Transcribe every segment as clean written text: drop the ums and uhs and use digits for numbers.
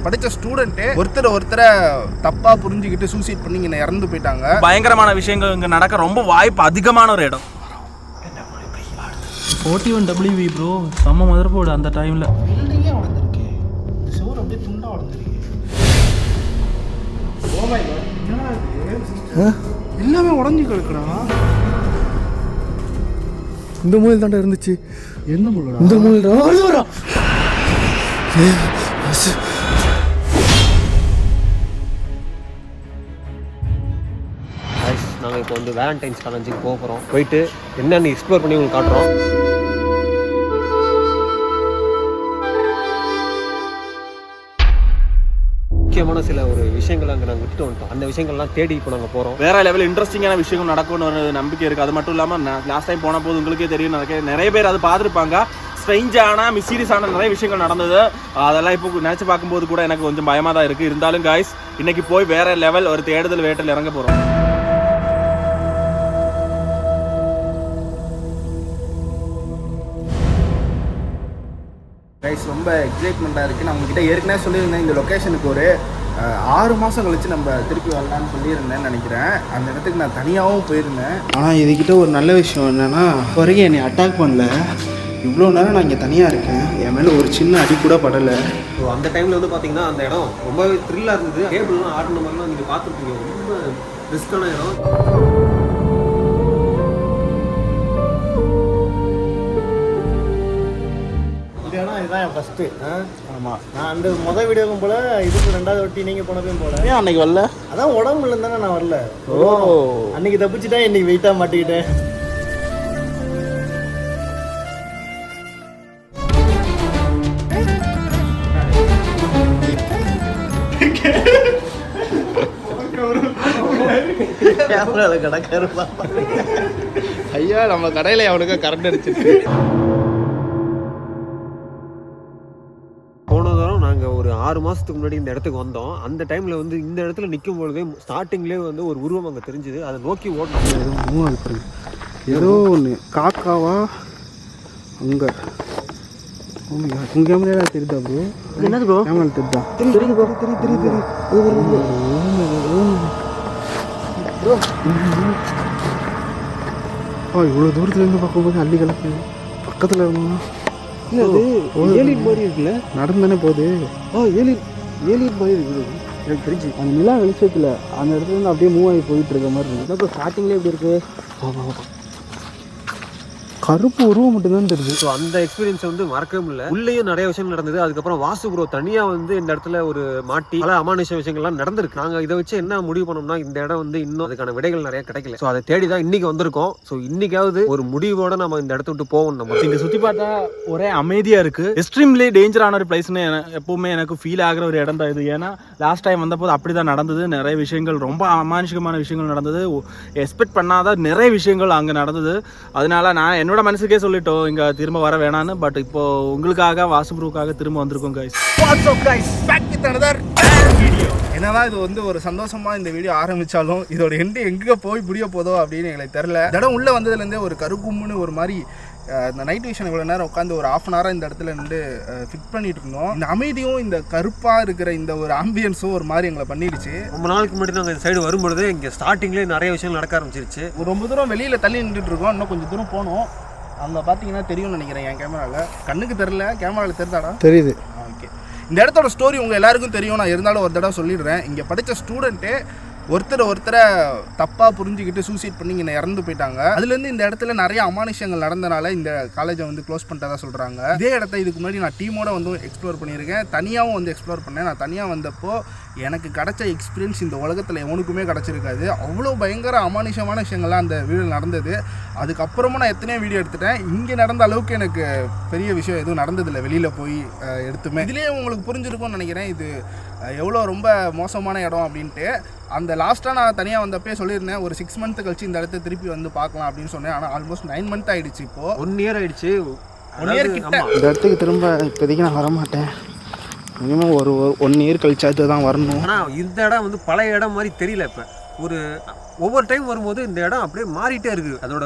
படித்த ஸ்டூடெண்ட்டு ஒருத்தரை தப்பாக புரிஞ்சுக்கிட்டு சூசைட் பண்ணி இங்கே இறந்து போயிட்டாங்க. பயங்கரமான விஷயங்கள் இங்கே நடக்க ரொம்ப வாய்ப்பு அதிகமான ஒரு இடம். 41WV ப்ரோ, செம்ம மதர் போர்டு அந்த டைமில். பில்டிங்கே உடஞ்சிருக்கு, இந்த சுவர் அப்படியே துண்டாக உடஞ்சிருக்கு. எல்லாமே உடஞ்சி கிடக்குறா. இந்த மூலையில் தாண்டா இருந்துச்சு. எந்த மூலை? இந்த மூலையில். நாங்கள் இப்போ வந்து வேலண்டைன்ஸ் காலேஜுக்கு போக போகிறோம். போயிட்டு என்னென்னு எக்ஸ்ப்ளோர் பண்ணி உங்களுக்கு காட்டுறோம். முக்கியமான சில ஒரு விஷயங்கள் அங்கே நாங்கள் விட்டு வந்துட்டோம். அந்த விஷயங்கள்லாம் தேடி இப்போ நாங்கள் போகிறோம். வேற லெவல் இன்ட்ரெஸ்டிங்கான விஷயங்கள் நடக்கும்னு ஒரு நம்பிக்கை இருக்குது. அது மட்டும் இல்லாமல் லாஸ்ட் டைம் போன போது உங்களுக்கே தெரியும், நிறைய பேர் அது பார்த்துருப்பாங்க. ஸ்ட்ரெஞ்சான மிஸ்டீரியஸான நிறைய விஷயங்கள் நடந்தது. அதெல்லாம் இப்போ நினச்சி பார்க்கும்போது கூட எனக்கு கொஞ்சம் பயமாக தான் இருக்குது. இருந்தாலும் காய்ஸ், இன்னைக்கு போய் வேற லெவல் ஒரு தேடுதல் வேட்டல் இறங்க போகிறோம். கைஸ் ரொம்ப எக்ஸைட்மெண்ட்டாக இருக்குது. நான் உங்ககிட்ட ஏற்கனவே சொல்லியிருந்தேன், இந்த லொக்கேஷனுக்கு ஒரு 6 மாதம் கழிச்சு நம்ம திருப்பி வரலான்னு சொல்லியிருந்தேன்னு நினைக்கிறேன். அந்த இடத்துக்கு நான் தனியாகவும் போயிருந்தேன். ஆனால் இதுக்கிட்ட ஒரு நல்ல விஷயம் என்னென்னா, வரைக்கும் என்னை அட்டாக் பண்ணல. இவ்வளோ நேரம் நான் இங்கே தனியாக இருக்கேன், என் மேலே ஒரு சின்ன அடி கூட படலை. ஸோ அந்த டைமில் வந்து பார்த்தீங்கன்னா அந்த இடம் ரொம்பவே த்ரில்லாக இருந்தது. டேபிள்லாம் ஆடின மாதிரிலாம் நீங்கள் பார்த்துருப்பீங்க. ரொம்ப ரிஸ்க்கான இடம். இதுதான் என் ஃபஸ்ட்டு. ஆமாம், நான் அந்த மொதல் வீடியோக்கும் போல், இதுக்கு 2வது வட்டி நீங்கள் போனதையும் போல. ஏன் அன்னைக்கு வரல? அதான் உடம்பு இல்லைன்னு தானே நான் வரல. அன்னைக்கு தப்பிச்சுட்டா இன்னைக்கு வெயிட்டாக மாட்டிக்கிட்டேன். ஐயா, நம்ம கடையில் அவனுக்கு கரண்ட் அடிச்சிருக்கு. போன தரம் நாங்கள் ஒரு 6 மாதத்துக்கு முன்னாடி இந்த இடத்துக்கு வந்தோம். அந்த டைமில் வந்து இந்த இடத்துல நிற்கும் பொழுதே ஸ்டார்டிங்லேயே வந்து ஒரு உருவம் அங்கே தெரிஞ்சுது. அதை நோக்கி ஓடணும். ஏதோ ஒன்று காக்காவா அங்கே உங்கள் கேமரா தெரியுதா ப்ரோ? என்னது ப்ரோ? கேமரா தெரியுதா? தெரியுது ப்ரோ, தெரியுது. இவ்வளோ தூரத்துலேருந்து பார்க்கும்போது அள்ளி கலக்கு பக்கத்தில் இருந்தா இல்லை, அது ஏலியன் மாதிரி இருக்குல்ல, நடந்தானே போகுது. ஏலியன் மாதிரி இருக்குது எனக்கு தெரிஞ்சு. அந்த நிலா வெளிச்சத்தில் அந்த இடத்துல இருந்து அப்படியே மூவ் ஆகி போயிட்டு இருக்க மாதிரி இருக்குது. இப்போ ஸ்டார்டிங்லேயே எப்படி இருக்குது? கருப்பு உருவம் மட்டும்தான் தெரியுது. ஸோ அந்த எக்ஸ்பீரியன்ஸ் வந்து மறக்கவே முடியல. உள்ளேயும் நிறைய விஷயங்கள் நடந்தது. அதுக்கப்புறம் வாசு ப்ரோ தனியாக வந்து இந்த இடத்துல ஒரு மாட்டி பல அமானுஷ விஷயங்கள்லாம் நடந்திருக்கு. நாங்கள் இதை வச்சு என்ன முடிவு பண்ணோம்னா, இந்த இடம் வந்து இன்னும் அதுக்கான விடைகள் நிறைய கிடைக்கல. ஸோ அதை தேடி தான் இன்னைக்கு வந்திருக்கோம். ஸோ இன்னைக்காவது ஒரு முடிவோட நம்ம இந்த இடத்த விட்டு போவோம். நம்ம இங்கே சுற்றி பார்த்தா ஒரே அமைதியாக இருக்குது. எக்ஸ்ட்ரீம்லி டேஞ்சரான ஒரு பிளேஸ்னு எப்பவுமே எனக்கு ஃபீல் ஆகிற ஒரு இடம் தான் இது. ஏன்னா லாஸ்ட் டைம் வந்தபோது அப்படி தான் நடந்தது. நிறைய விஷயங்கள், ரொம்ப அமானுஷிகமான விஷயங்கள் நடந்தது. எக்ஸ்பெக்ட் பண்ணாத நிறைய விஷயங்கள் அங்கே நடந்தது. அதனால நான் என்னோட மனசுக்கே சொல்லிட்டோம், இங்கே திரும்ப வர வேணான்னு. பட் இப்போ உங்களுக்காக, வாசுப்ரூக்காக திரும்ப வந்திருக்கோம் கைஸ். என்னதான் இது வந்து ஒரு சந்தோஷமா இந்த வீடியோ ஆரம்பிச்சாலும் இதோட எண்டு எங்கே போய் முடிய போதோ அப்படின்னு எங்களுக்கு தெரியல. இடம் உள்ளே வந்ததுலேருந்தே ஒரு கருக்கும்னு ஒரு மாதிரி இந்த நைட் விஷன் இவ்வளோ நேரம் உட்காந்து ஒரு 1/2 hour இந்த இடத்துல நின்று ஃபிக்ஸ் பண்ணிட்டு இருந்தோம். இந்த அமைதியும் இந்த கருப்பாக இருக்கிற இந்த ஒரு ஆம்பியன்ஸும் ஒரு மாதிரி எங்களை பண்ணிடுச்சு. ரொம்ப நாளுக்கு முன்னாடி நாங்கள் இந்த சைடு வரும்பொழுது இங்கே ஸ்டார்டிங்லேயே நிறைய விஷயங்கள் நடக்க ஆரம்பிச்சிருச்சு. ஒரு ரொம்ப தூரம் வெளியில் தள்ளி நின்றுட்டு இருக்கோம். இன்னும் கொஞ்சம் தூரம் போனோம். அங்கே பார்த்தீங்கன்னா தெரியும்னு நினைக்கிறேன். என் கேமராவில் கண்ணுக்கு தெரில, கேமராவில் தெரிந்தாடா? தெரியுது. ஓகே, இந்த இடத்தோட ஸ்டோரி உங்கள் எல்லாருக்கும் தெரியும். நான் இருந்தாலும் ஒரு தடவை சொல்லிடுறேன். இங்கே படித்த ஸ்டூடெண்ட்டு ஒருத்தரை தப்பாக புரிஞ்சுக்கிட்டு சூசைட் பண்ணி இங்கே இறந்து போயிட்டாங்க. அதுலேருந்து இந்த இடத்துல நிறைய அமானுஷங்கள் நடந்தனால இந்த காலேஜை வந்து க்ளோஸ் பண்ணிட்டதா சொல்கிறாங்க. இதே இடத்த இதுக்கு முன்னாடி நான் டீமோட வந்து எக்ஸ்ப்ளோர் பண்ணியிருக்கேன், தனியாகவும் வந்து எக்ஸ்ப்ளோர் பண்ணேன். நான் தனியாக வந்தப்போ எனக்கு கிடச்ச எக்ஸ்பீரியன்ஸ் இந்த உலகத்தில் எவனுக்குமே கிடச்சிருக்காது. அவ்வளோ பயங்கர அமானுஷமான விஷயங்கள்லாம் அந்த வீடியோ நடந்தது. அதுக்கப்புறமா நான் எத்தனையோ வீடியோ எடுத்துட்டேன். இங்கே நடந்த அளவுக்கு எனக்கு பெரிய விஷயம் எதுவும் நடந்ததில்லை வெளியில் போய் எடுத்துமே. இதுலேயே உங்களுக்கு புரிஞ்சிருக்கும்னு நினைக்கிறேன் இது எவ்வளோ ரொம்ப மோசமான இடம் அப்படின்ட்டு. அந்த லாஸ்ட்டாக நான் தனியாக வந்தப்பே சொல்லியிருந்தேன், ஒரு 6 months கழிச்சு இந்த இடத்த திருப்பி வந்து பார்க்கலாம் அப்படின்னு சொன்னேன். ஆனால் ஆல்மோஸ்ட் 9 months ஆகிடுச்சு. இப்போது 1 year ஆகிடுச்சு. 1 year கிட்ட. இந்த இடத்துக்கு திரும்ப இப்போதைக்கு நான் வரமாட்டேன். மினிமம் ஒரு 1 year கழிச்சாது தான் வரணும். ஆனால் இந்த இடம் வந்து பழைய இடம் மாதிரி தெரியல. இப்போ ஒவ்வொரு டைம் வரும்போது இந்த இடம் அப்படியே மாறிட்டே இருக்குது. அதோட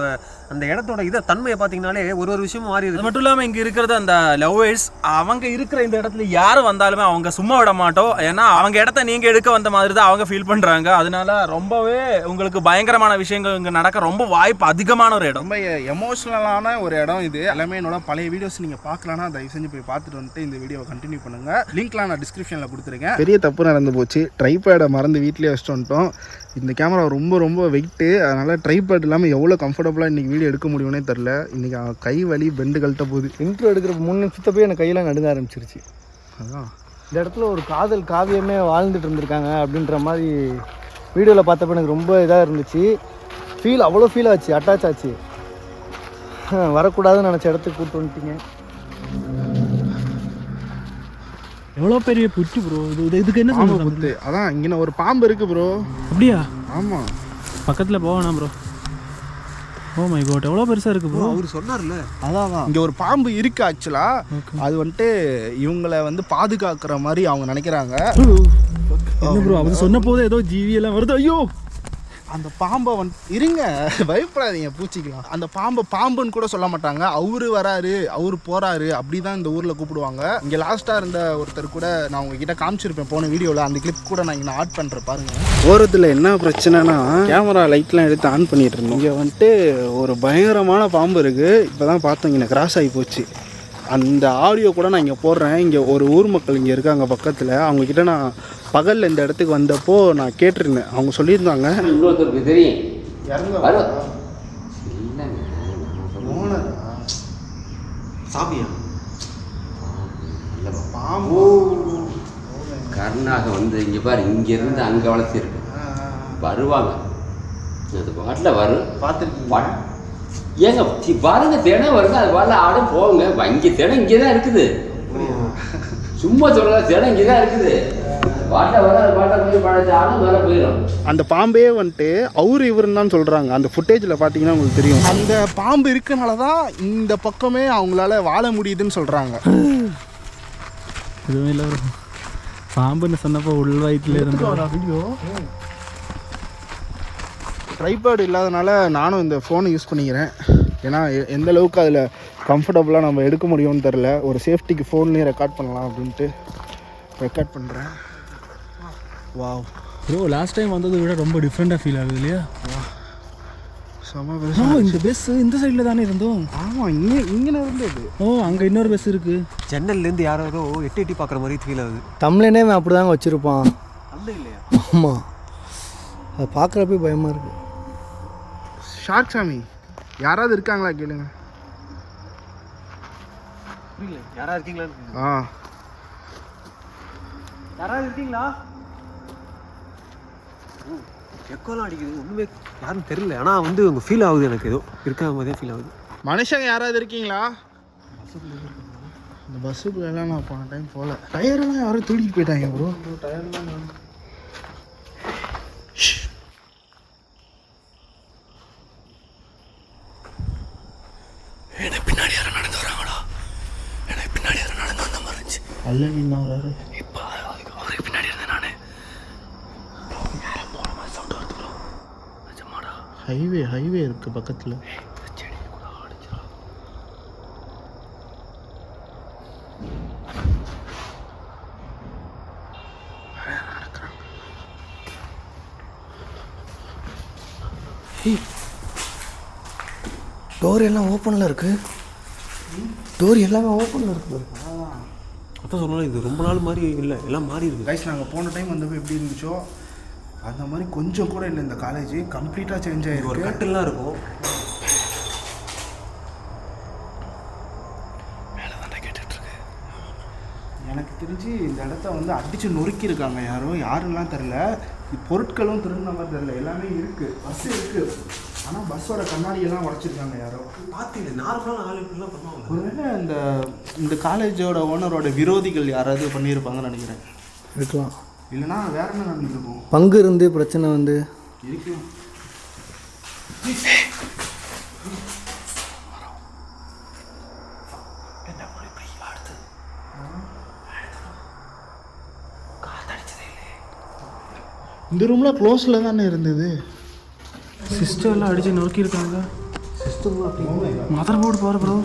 அந்த இடத்தோட இதை தன்மையை பார்த்தீங்கன்னாலே ஒரு விஷயமும் மாறி இருக்குது. அது மட்டும் இல்லாமல் இங்கே இருக்கிறது அந்த லவ்வர்ஸ் அவங்க இருக்கிற இந்த இடத்துல யார் வந்தாலுமே அவங்க சும்மா விட மாட்டோம். ஏன்னா அவங்க இடத்த நீங்கள் எடுக்க வந்த மாதிரி தான் அவங்க ஃபீல் பண்ணுறாங்க. அதனால ரொம்பவே உங்களுக்கு பயங்கரமான விஷயங்கள் இங்கே நடக்க ரொம்ப வாய்ப்பு அதிகமான ஒரு இடம். ரொம்ப எமோஷ்னலான ஒரு இடம் இது. எல்லாமே என்னோட பழைய வீடியோஸ் நீங்கள் பார்க்கலன்னா தயவு செஞ்சு போய் பார்த்துட்டு வந்துட்டு இந்த வீடியோவை கண்டினியூ பண்ணுங்கள். லிங்க்லாம் நான் டிஸ்கிரிப்ஷனில் கொடுத்துருக்கேன். பெரிய தப்பு நடந்து போச்சு. ட்ரைபேடை மறந்து வீட்டிலே வச்சுட்டு வந்துட்டோம். இந்த கேமரா ரொம்ப ரொம்ப வெயிட்டு. அதனால் ட்ரைபேட் இல்லாமல் எவ்வளோ கம்ஃபர்டபுளாக இன்றைக்கி வீடியோ எடுக்க முடியும்னே தெரில. இன்றைக்கி கை வலி பெண்டு கழட்ட போகுது. இன்ட்ரோ எடுக்கிற 3 நிமிஷத்தை போய் எனக்கு கையெல்லாம் நடுங்க ஆரம்பிச்சிருச்சு. அதான் இந்த இடத்துல ஒரு காதல் காவியமே வாழ்ந்துட்டு இருந்திருக்காங்க அப்படின்ற மாதிரி வீடியோவில் பார்த்தப்ப எனக்கு ரொம்ப இதாக இருந்துச்சு. அவ்வளோ ஃபீல் ஆச்சு, அட்டாச் ஆச்சு. வரக்கூடாதுன்னு நினச்ச இடத்துக்கு கூப்பிட்டு வந்துட்டீங்க. எவ்வளோ பெரிய புற்று ப்ரோ இது. இதுக்கு என்ன புத்து? அதான் இங்கே ஒரு பாம்பு இருக்குது ப்ரோ. அப்படியா? ஆமாம், பக்கத்தில் போவேணாம் ப்ரோ. ஓ மை காட், எவ்வளோ பெருசாக இருக்குது ப்ரோ. அவர் சொன்னார்ல, அதான் இங்கே ஒரு பாம்பு இருக்குது ஆக்சுவலாக. அது வந்துட்டு இவங்களை வந்து பாதுகாக்கிற மாதிரி அவங்க நினைக்கிறாங்க. என்ன ப்ரோ அவர் சொன்ன போது ஏதோ ஜீவியெல்லாம் வருது. ஐயோ, அந்த பாம்பை இருங்க, பயப்படாதீங்க, பூச்சிக்கலாம். அந்த பாம்புன்னு கூட சொல்ல மாட்டாங்க. அவரு வராரு, அவரு போறாரு, அப்படிதான் இந்த ஊர்ல கூப்பிடுவாங்க. இங்க லாஸ்டா இருந்த ஒருத்தர் கூட நான் உங்ககிட்ட காமிச்சிருப்பேன் போன வீடியோல. அந்த கிளிப் கூட நான் இங்கே ஆட் பண்றேன் பாருங்க. ஓரத்தில் என்ன பிரச்சனைனா கேமரா லைட்லாம் எடுத்து ஆன் பண்ணிட்டு இருந்தோம். இங்கே வந்துட்டு ஒரு பயங்கரமான பாம்பு இருக்கு. இப்போதான் பார்த்தோம், இங்கே கிராஸ் ஆகி போச்சு. அந்த ஆடியோ கூட நான் இங்கே போடுறேன். இங்கே ஒரு ஊர் மக்கள் இங்கே இருக்காங்க பக்கத்தில். அவங்கக்கிட்ட நான் பகலில் இந்த இடத்துக்கு வந்தப்போ நான் கேட்டிருந்தேன். அவங்க சொல்லியிருந்தாங்க இன்னொருத்தருக்கு தெரியும் சாமியா பாம்பு கருணாக வந்து இங்கே பாரு, இங்கேருந்து அங்கே வளர்த்திருக்கு வருவாங்க. அது பாட்டில் வரும் பார்த்துருக்கீங்க? ஏங்க பாருங்க, தினம் வருங்க, அது பாட்டில் ஆடும் போகுங்க. இங்கே தினம் இங்கே தான் இருக்குது. சும்மா சொல்ல, தினம் இங்கே தான் இருக்குது. பாட்டில் வர அது பாட்டில் போய் பழச்சு ஆடும் மேலே போயிடும். அந்த பாம்பே வந்துட்டு இவருன்னு தான் சொல்கிறாங்க. அந்த ஃபுட்டேஜில் பார்த்தீங்கன்னா உங்களுக்கு தெரியும். அந்த பாம்பு இருக்கனால தான் இந்த பக்கமே அவங்களால வாழ முடியுதுன்னு சொல்கிறாங்க. எதுவும் இல்லை ப்ரோ. பாம்புன்னு சொன்னப்போ உள் வயிற்றுல இருந்து வீடியோ. ட்ரைபேட் இல்லாதனால நானும் இந்த ஃபோனை யூஸ் பண்ணிக்கிறேன். ஏன்னா எந்த அளவுக்கு அதில் கம்ஃபர்டபுளாக நம்ம எடுக்க முடியும்னு தெரில. ஒரு சேஃப்டிக்கு ஃபோன்லேயே ரெக்கார்ட் பண்ணலாம் அப்படின்ட்டு ரெக்கார்ட் பண்ணுறேன். வாவ் ப்ரோ, லாஸ்ட் டைம் வந்ததை விட ரொம்ப டிஃப்ரெண்ட்டாக ஃபீல் ஆகுது இல்லையா? செம பெருசாக. இந்த பஸ் இந்த சைடில் தானே இருந்தோம். ஆமாம், இங்கே இருந்தது. ஓ, அங்கே இன்னொரு பஸ் இருக்குது. ஜன்னல்லேருந்து யாரோ எட்டி பார்க்குற மாதிரி ஃபீல் ஆகுது. தமிழனே அப்படி தாங்க வச்சுருப்பான். அந்த இல்லையா? ஆமாம், அதை பார்க்குறப்ப பயமாக இருக்குது. ஷார்க் சாமி யாராவது இருக்காங்களா கேளுங்க. புரியல, யாராவது இருக்கீங்களா? யாராவது இருக்கீங்களா? எக்கோலாம் அடிக்குது, ஒன்றுமே யாரும் தெரியல. ஆனால் வந்து உங்க ஃபீல் ஆகுது, எனக்கு ஏதோ இருக்க மாதிரியே ஃபீல் ஆகுது. மனுஷங்க யாராவது இருக்கீங்களா? இந்த பஸ்ஸுக்குள்ளெல்லாம் நான் போன டைம் போகல. டயரெல்லாம் யாரும் தூக்கிட்டு போயிட்டாங்க ப்ரோ. டயர்லாம் எனக்கு பின்னாடி யாரும் நடந்து வராங்களா? எனக்கு பின்னாடி யாரும் நடந்து வந்த மாதிரி இருந்துச்சு. அல்ல நின்று வராரு. இப்போ அவருக்கு பின்னாடி இருந்தேன் நான். யாரும் போன மாதிரி சவுண்ட் வருது ப்ரோ. நிஜமாடா? ஹைவே இருக்குது பக்கத்தில். செடி கூட அடிச்சா. டோர் எல்லாம் ஓப்பனில் இருக்குது. டோர் எல்லாமே ஓப்பனில் இருக்குது. அப்போ சொல்லலாம், இது ரொம்ப நாள் மாதிரி இல்லை, எல்லாம் மாறி இருக்குது. கைஸ், நாங்கள் போன டைம் வந்தப்போ எப்படி இருந்துச்சோ அந்த மாதிரி கொஞ்சம் கூட இல்லை. இந்த காலேஜ் கம்ப்ளீட்டாக சேஞ்ச் ஆகிருக்கு. ஒரு கட்டெல்லாம் இருக்கும். எனக்கு தெரிஞ்சு இந்த இடத்த வந்து அடித்து நொறுக்கியிருக்காங்க யாருன்னெலாம் தெரில. பொருட்களும் திருடின மாதிரி தெரில. எல்லாமே இருக்குது, பஸ்ஸு இருக்குது. ஆனால் பஸ்ஸோட கண்ணாடியெல்லாம் உடச்சிருக்காங்க யாரோ. பார்த்து நார்மலான ஆளுங்கெல்லாம் பண்ணுவாங்க. ஒருவேளை இந்த காலேஜோட ஓனரோட விரோதிகள் யாராவது பண்ணியிருப்பாங்கன்னு நினைக்கிறேன். இருக்கலாம். இல்லைனா வேற என்ன நடந்துருக்கும்? பங்கு இருந்து பிரச்சனை வந்து இருக்கும். இந்த ரூமில் க்ளோஸில் தானே இருந்தது. சிஸ்டர்லாம் அடிச்சு நொறுக்கியிருக்காங்க. மதர் போர்டு பாரு ப்ரோ.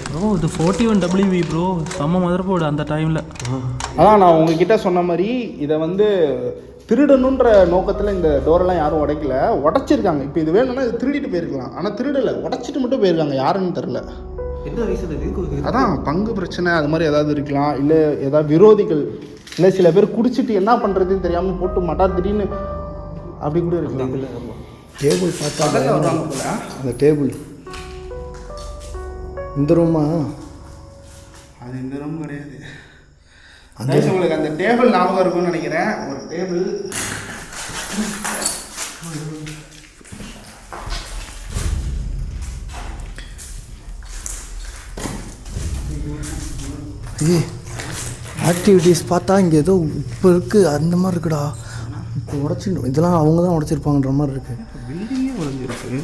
ப்ரோ இது 41WV ப்ரோ, செம்ம மதர் போர்டு அந்த டைமில். அதான் நான் உங்ககிட்ட சொன்ன மாதிரி இதை வந்து திருடணுன்ற நோக்கத்தில் இந்த டோரெல்லாம் யாரும் உடைக்கல, உடச்சிருக்காங்க. இப்போ இது வேணும்னா இது திருடிட்டு போயிருக்கலாம், ஆனால் திருடலை, உடச்சிட்டு மட்டும் போயிருக்காங்க. யாருன்னு தெரில. என்ன ரீசன்? அதான் பங்கு பிரச்சனை அது மாதிரி ஏதாவது இருக்கலாம், இல்லை ஏதாவது விரோதிகள், இல்லை சில பேர் குடிச்சிட்டு என்ன பண்ணுறதுன்னு தெரியாமல் போட்டு மாட்டார் திடீர்னு அப்படி கூட இருக்கலாம். டேபிள் பார்த்தா வருவாங்க போல. அந்த டேபிள் இந்த ரூமா? அது இந்த ரூம் கிடையாது. உங்களுக்கு அந்த டேபிள் ஞாபகம் இருக்கும்னு நினைக்கிறேன். ஒரு டேபிள் ஆக்டிவிட்டீஸ் பார்த்தா இங்கே ஏதோ இப்போ இருக்குது அந்த மாதிரி இருக்குடா. இப்போ உடச்சிடும், இதெல்லாம் அவங்க தான் உடச்சிருப்பாங்கன்ற மாதிரி இருக்குது. பில்டிங்கே உடஞ்சிருக்கு.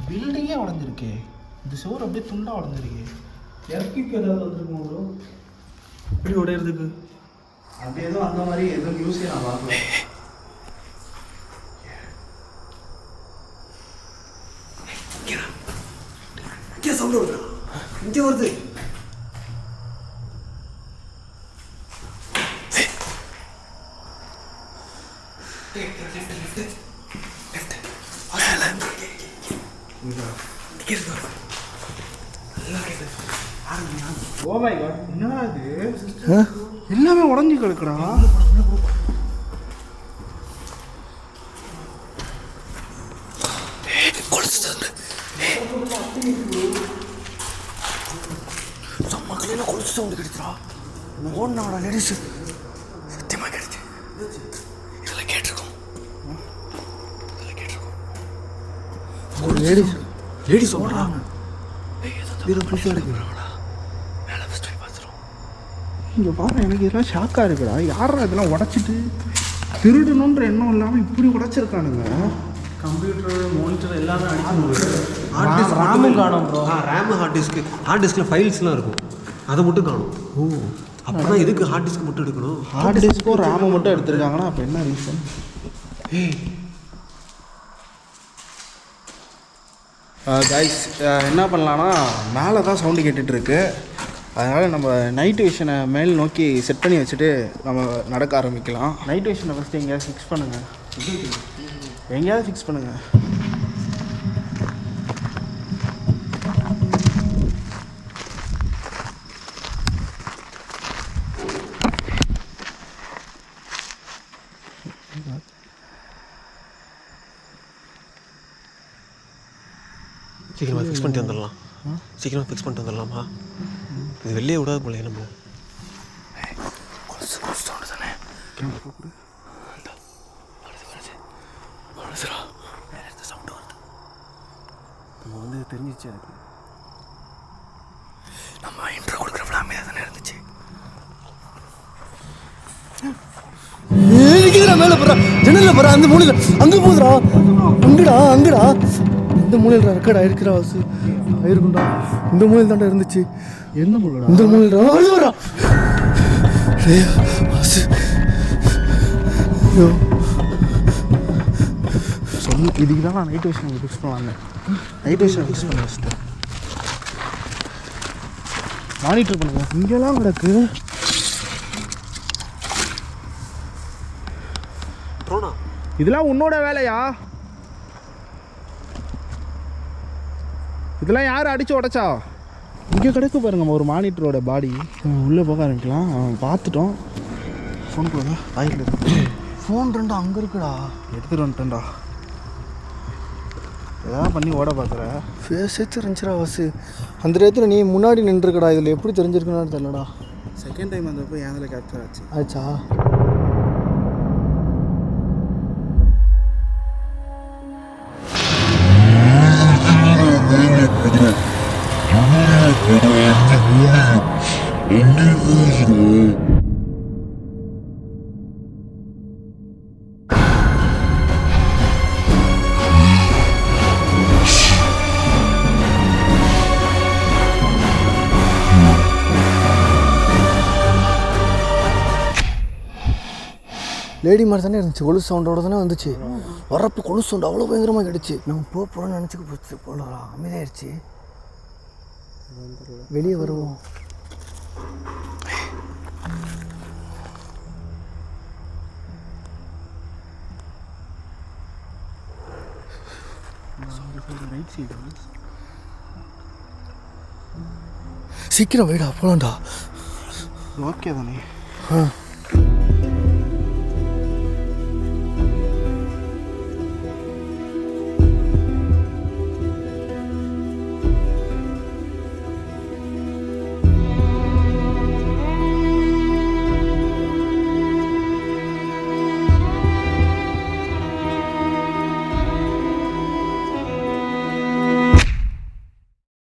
பில்டிங்கே உடஞ்சிருக்கு. இந்த சோறு அப்படியே துண்டாக உடஞ்சிருக்கு. எர்கிக்கு ஏதாவது வந்துருக்கோம் ப்ரோ இப்படி உடையிறதுக்கு? அப்படி எதுவும் அந்த மாதிரி எதுவும் நியூஸே நான் பார்க்கல. இங்கே சவுண்ட் வருது, இங்கே வருது. ஓ மை காட், என்னடா இது? எல்லாமே உடஞ்சி கிடக்குடா. மக்களெல்லாம் கொலுசு சவுண்டு கிடைக்கிறா. ஓடனாடா லேடிஸ், சத்தியமாக கிடைச்சு. இதெல்லாம் கேட்டிருக்கோம், இதெல்லாம் கேட்டிருக்கோம். ஒரு லேடிஸ் ஓடுறாங்க. வீரம் புதுசாக எடுக்கிறாங்களா? மேலே ஃபஸ்ட் போய் பார்த்துருவோம். இங்கே பாரு, எனக்கு இதெல்லாம் ஷாக்காக இருக்குடா. யாரா இதெல்லாம் உடச்சிட்டு திருடணுன்ற எண்ணம் இல்லாமல் இப்படி உடைச்சிருக்கானுங்க. கம்ப்யூட்டர் மானிட்டர் எல்லாமே அடிச்சு ரேமும் காணும் ப்ரோ. ரேமு ஹார்ட் டிஸ்கில் ஃபைல்ஸ்லாம் இருக்கும், அதை மட்டும் காணும். ஓ, அப்போதான் எதுக்கு ஹார்ட் டிஸ்க் மட்டும் எடுக்கணும்? ஹார்ட் டிஸ்க்கும் ரேமை மட்டும் எடுத்திருக்காங்கன்னா அப்போ என்ன ரீசன்? கைஸ் என்ன பண்ணலான்னா, மேலே தான் சவுண்டு கேட்டுட்ருக்கு. அதனால் நம்ம நைட் விஷனை மேல் நோக்கி செட் பண்ணி வச்சுட்டு நம்ம நடக்க ஆரம்பிக்கலாம். நைட் விஷனை ஃபஸ்ட்டு எங்கேயாவது ஃபிக்ஸ் பண்ணுங்கள், எங்கேயாவது ஃபிக்ஸ் பண்ணுங்கள். சீக்கிரமாக ஃபிக்ஸ் பண்ணிட்டு வந்துடலாம், சீக்கிரமாக ஃபிக்ஸ் பண்ணிட்டு வந்துடலாமா? இது வெளியே விடாது போல நம்ம. சவுண்டு தானே சவுண்டு வருது. நம்ம வந்து தெரிஞ்சிச்சு எனக்கு. நம்ம இன்ட்ரோ கொடுக்குறப்ப அமைதியாக தானே இருந்துச்சு. மேலே போகிறா, ஜன்னலில் போகிறா, அந்த மூலையில் அங்கே போகுதுடா. அங்கடா அங்கடா இந்த மூலையில் ரெக்கார்ட் ஆயிருக்குறா. வாசு ஆயிருக்குண்டா. இந்த மூலையில் தாண்டா இருந்துச்சு. என்ன மூலடா? இந்த மூலையில் வரா. வாசு ஐயோ சொல்லு, இதுக்கு தான் நான் நைட் விஷன் ஃபிக்ஸ் பண்ணுவாங்க. நைட் விஷன் ஃபிக்ஸ் பண்ண ஃபஸ்ட்டு மானிட்டர் பண்ணுங்க. இங்கெல்லாம் கிடக்கு. இதெல்லாம் உன்னோட வேலையா? இதெல்லாம் யார் அடித்து உடைச்சா? இங்கே கிடக்கு பாருங்க ஒரு மானிட்டரோட பாடி. உள்ளே போக ஆரம்பிக்கலாம். பார்த்துட்டோம். ஃபோன் போதா ஆயில் ஃபோன் ரெண்டா அங்கே இருக்குடா. எடுத்துகிட்டு வந்துட்டேன்டா. எதாவது பண்ணி ஓட பார்க்குற. ஃபேஸே தெரிஞ்சிடா வாசு. அந்த நேரத்தில் நீ முன்னாடி நின்றுருக்கடா. இதில் எப்படி தெரிஞ்சிருக்குன்னு தெரியலடா. செகண்ட் டைம் வந்தப்போ என் அதில் கேப்சர் ஆச்சு. ஆச்சா? லேடி மாதிரி தானே இருந்துச்சு, கொலுசு சவுண்டோட தானே வந்துச்சு. வரப்போ கொலுசு சவுண்டு அவ்வளோ பயங்கரமாக கிடச்சி. நம்ம போகிறோம்னு நினச்சிக்க போச்சு போல அமைதியாகிடுச்சு. வெளியே வருவோம். சீக்கிரம் வைடா போலாம்டா. ஓகே தானே. ஆ